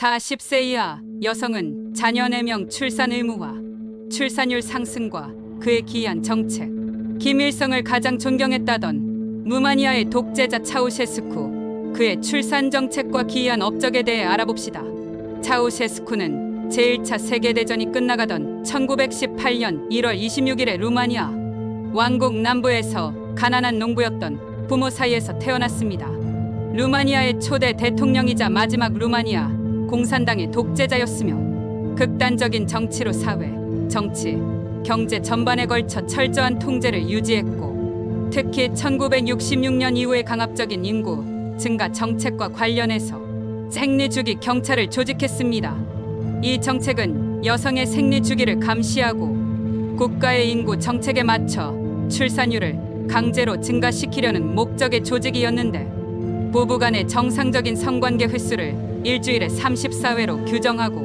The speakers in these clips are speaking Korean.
40세 이하 여성은 자녀 4명 출산 의무화, 출산율 상승과 그의 기이한 정책. 김일성을 가장 존경했다던 루마니아의 독재자 차우셰스쿠, 그의 출산 정책과 기이한 업적에 대해 알아봅시다. 차우셰스쿠는 제1차 세계대전이 끝나가던 1918년 1월 26일에 루마니아 왕국 남부에서 가난한 농부였던 부모 사이에서 태어났습니다. 루마니아의 초대 대통령이자 마지막 루마니아 공산당의 독재자였으며 극단적인 정치로 사회, 정치, 경제 전반에 걸쳐 철저한 통제를 유지했고, 특히 1966년 이후의 강압적인 인구 증가 정책과 관련해서 생리주기 경찰을 조직했습니다. 이 정책은 여성의 생리주기를 감시하고 국가의 인구 정책에 맞춰 출산율을 강제로 증가시키려는 목적의 조직이었는데, 부부간의 정상적인 성관계 횟수를 일주일에 34회로 규정하고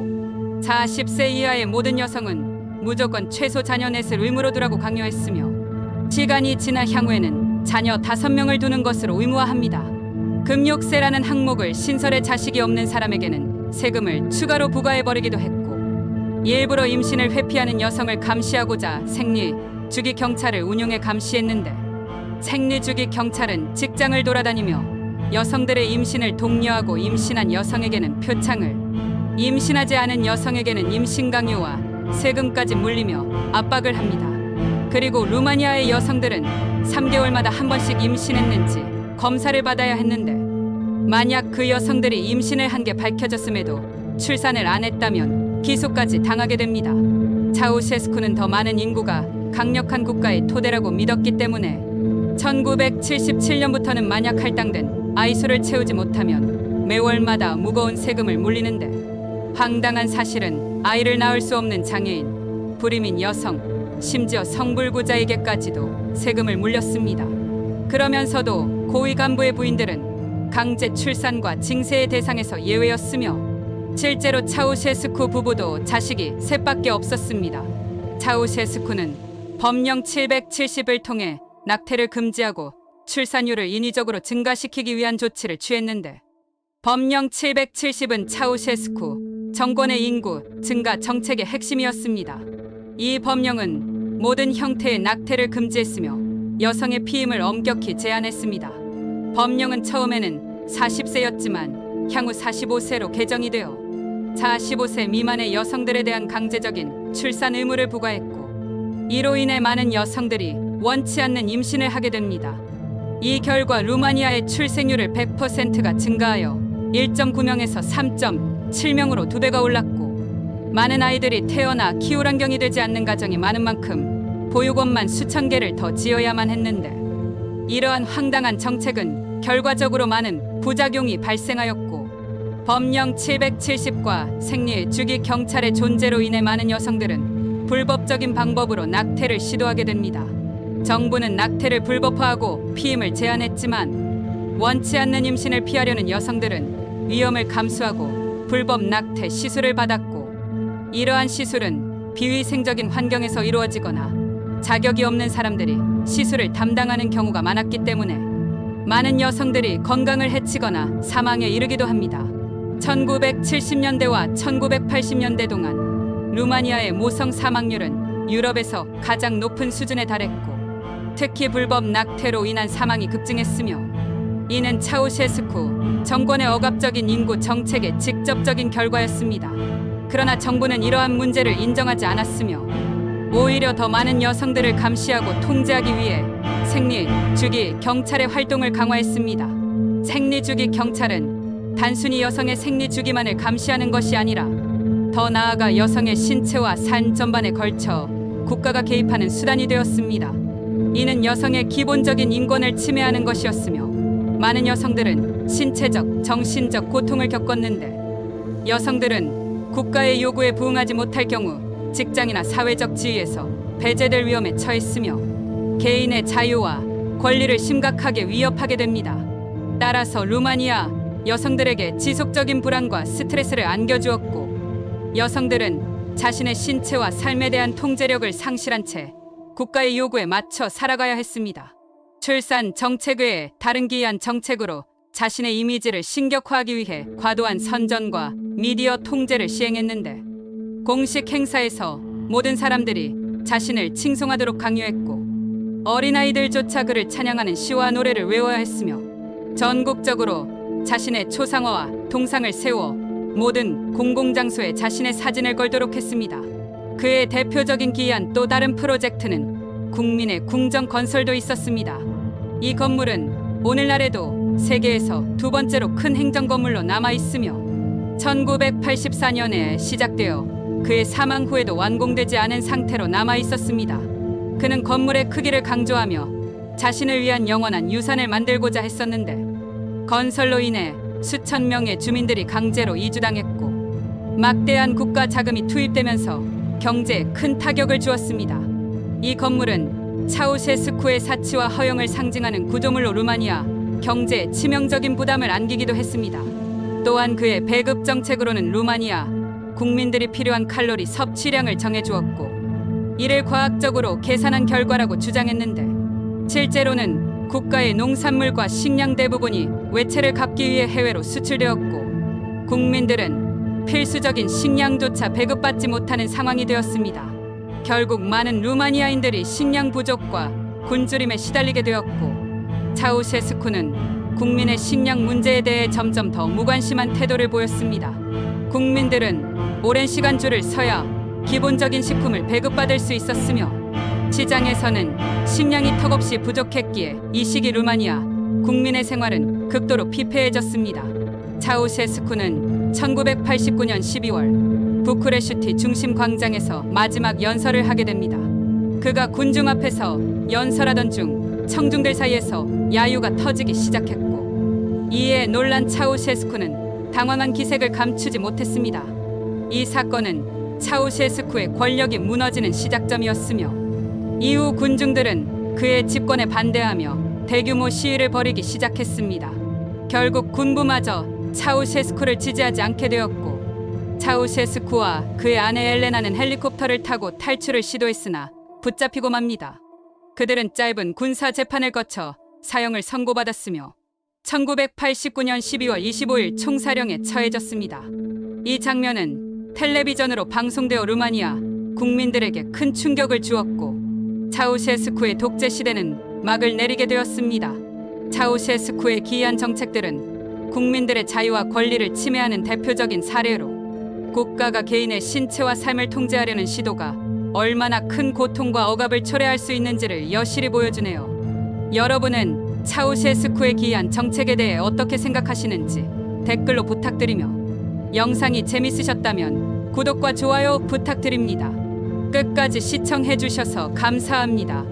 40세 이하의 모든 여성은 무조건 최소 자녀 넷을 의무로 두라고 강요했으며, 시간이 지나 향후에는 자녀 5명을 두는 것으로 의무화합니다. 금욕세라는 항목을 신설해 자식이 없는 사람에게는 세금을 추가로 부과해버리기도 했고, 일부러 임신을 회피하는 여성을 감시하고자 생리주기 경찰을 운용해 감시했는데, 생리주기 경찰은 직장을 돌아다니며 여성들의 임신을 독려하고 임신한 여성에게는 표창을, 임신하지 않은 여성에게는 임신 강요와 세금까지 물리며 압박을 합니다. 그리고 루마니아의 여성들은 3개월마다 한 번씩 임신했는지 검사를 받아야 했는데, 만약 그 여성들이 임신을 한 게 밝혀졌음에도 출산을 안 했다면 기소까지 당하게 됩니다. 차우셰스쿠는 더 많은 인구가 강력한 국가의 토대라고 믿었기 때문에 1977년부터는 만약 할당된 아이수를 채우지 못하면 매월마다 무거운 세금을 물리는데, 황당한 사실은 아이를 낳을 수 없는 장애인, 불임인 여성, 심지어 성불구자에게까지도 세금을 물렸습니다. 그러면서도 고위 간부의 부인들은 강제 출산과 징세의 대상에서 예외였으며, 실제로 차우셰스쿠 부부도 자식이 셋밖에 없었습니다. 차우셰스쿠는 법령 770을 통해 낙태를 금지하고 출산율을 인위적으로 증가시키기 위한 조치를 취했는데, 법령 770은 차우셰스쿠 정권의 인구 증가 정책의 핵심이었습니다. 이 법령은 모든 형태의 낙태를 금지했으며 여성의 피임을 엄격히 제한했습니다. 법령은 처음에는 40세였지만 향후 45세로 개정이 되어 45세 미만의 여성들에 대한 강제적인 출산 의무를 부과했고, 이로 인해 많은 여성들이 원치 않는 임신을 하게 됩니다. 이 결과 루마니아의 출생률을 100%가 증가하여 1.9명에서 3.7명으로 2배가 올랐고, 많은 아이들이 태어나 키울 환경이 되지 않는 가정이 많은 만큼 보육원만 수천 개를 더 지어야만 했는데, 이러한 황당한 정책은 결과적으로 많은 부작용이 발생하였고, 법령 770과 생리주기 경찰의 존재로 인해 많은 여성들은 불법적인 방법으로 낙태를 시도하게 됩니다. 정부는 낙태를 불법화하고 피임을 제한했지만, 원치 않는 임신을 피하려는 여성들은 위험을 감수하고 불법 낙태 시술을 받았고, 이러한 시술은 비위생적인 환경에서 이루어지거나 자격이 없는 사람들이 시술을 담당하는 경우가 많았기 때문에 많은 여성들이 건강을 해치거나 사망에 이르기도 합니다. 1970년대와 1980년대 동안 루마니아의 모성 사망률은 유럽에서 가장 높은 수준에 달했고, 특히 불법 낙태로 인한 사망이 급증했으며, 이는 차우셰스쿠 정권의 억압적인 인구 정책의 직접적인 결과였습니다. 그러나 정부는 이러한 문제를 인정하지 않았으며, 오히려 더 많은 여성들을 감시하고 통제하기 위해 생리주기 경찰의 활동을 강화했습니다. 생리주기 경찰은 단순히 여성의 생리주기만을 감시하는 것이 아니라 더 나아가 여성의 신체와 삶 전반에 걸쳐 국가가 개입하는 수단이 되었습니다. 이는 여성의 기본적인 인권을 침해하는 것이었으며, 많은 여성들은 신체적, 정신적 고통을 겪었는데, 여성들은 국가의 요구에 부응하지 못할 경우 직장이나 사회적 지위에서 배제될 위험에 처했으며, 개인의 자유와 권리를 심각하게 위협하게 됩니다. 따라서 루마니아 여성들에게 지속적인 불안과 스트레스를 안겨주었고, 여성들은 자신의 신체와 삶에 대한 통제력을 상실한 채 국가의 요구에 맞춰 살아가야 했습니다. 출산 정책 외에 다른 기이한 정책으로 자신의 이미지를 신격화하기 위해 과도한 선전과 미디어 통제를 시행했는데, 공식 행사에서 모든 사람들이 자신을 칭송하도록 강요했고, 어린아이들조차 그를 찬양하는 시와 노래를 외워야 했으며, 전국적으로 자신의 초상화와 동상을 세워 모든 공공장소에 자신의 사진을 걸도록 했습니다. 그의 대표적인 기이한 또 다른 프로젝트는 국민의 궁정 건설도 있었습니다. 이 건물은 오늘날에도 세계에서 두 번째로 큰 행정 건물로 남아 있으며 1984년에 시작되어 그의 사망 후에도 완공되지 않은 상태로 남아 있었습니다. 그는 건물의 크기를 강조하며 자신을 위한 영원한 유산을 만들고자 했었는데, 건설로 인해 수천 명의 주민들이 강제로 이주당했고 막대한 국가 자금이 투입되면서 경제에 큰 타격을 주었습니다. 이 건물은 차우셰스쿠의 사치와 허영을 상징하는 구조물로 루마니아 경제에 치명적인 부담을 안기기도 했습니다. 또한 그의 배급 정책으로는 루마니아 국민들이 필요한 칼로리 섭취량을 정해주었고, 이를 과학적으로 계산한 결과라고 주장했는데, 실제로는 국가의 농산물과 식량 대부분이 외채를 갚기 위해 해외로 수출되었고, 국민들은 필수적인 식량조차 배급받지 못하는 상황이 되었습니다. 결국 많은 루마니아인들이 식량 부족과 굶주림에 시달리게 되었고, 차우셰스쿠는 국민의 식량 문제에 대해 점점 더 무관심한 태도를 보였습니다. 국민들은 오랜 시간 줄을 서야 기본적인 식품을 배급받을 수 있었으며, 시장에서는 식량이 턱없이 부족했기에 이 시기 루마니아 국민의 생활은 극도로 피폐해졌습니다. 차우셰스쿠는 1989년 12월 부쿠레슈티 중심 광장에서 마지막 연설을 하게 됩니다. 그가 군중 앞에서 연설하던 중 청중들 사이에서 야유가 터지기 시작했고, 이에 놀란 차우셰스쿠는 당황한 기색을 감추지 못했습니다. 이 사건은 차우셰스쿠의 권력이 무너지는 시작점이었으며, 이후 군중들은 그의 집권에 반대하며 대규모 시위를 벌이기 시작했습니다. 결국 군부마저 차우셰스쿠를 지지하지 않게 되었고, 차우셰스쿠와 그의 아내 엘레나는 헬리콥터를 타고 탈출을 시도했으나 붙잡히고 맙니다. 그들은 짧은 군사 재판을 거쳐 사형을 선고받았으며 1989년 12월 25일 총사령에 처해졌습니다. 이 장면은 텔레비전으로 방송되어 루마니아 국민들에게 큰 충격을 주었고, 차우셰스쿠의 독재 시대는 막을 내리게 되었습니다. 차우셰스쿠의 기이한 정책들은 국민들의 자유와 권리를 침해하는 대표적인 사례로, 국가가 개인의 신체와 삶을 통제하려는 시도가 얼마나 큰 고통과 억압을 초래할 수 있는지를 여실히 보여주네요. 여러분은 차우셰스쿠의 기이한 정책에 대해 어떻게 생각하시는지 댓글로 부탁드리며, 영상이 재밌으셨다면 구독과 좋아요 부탁드립니다. 끝까지 시청해주셔서 감사합니다.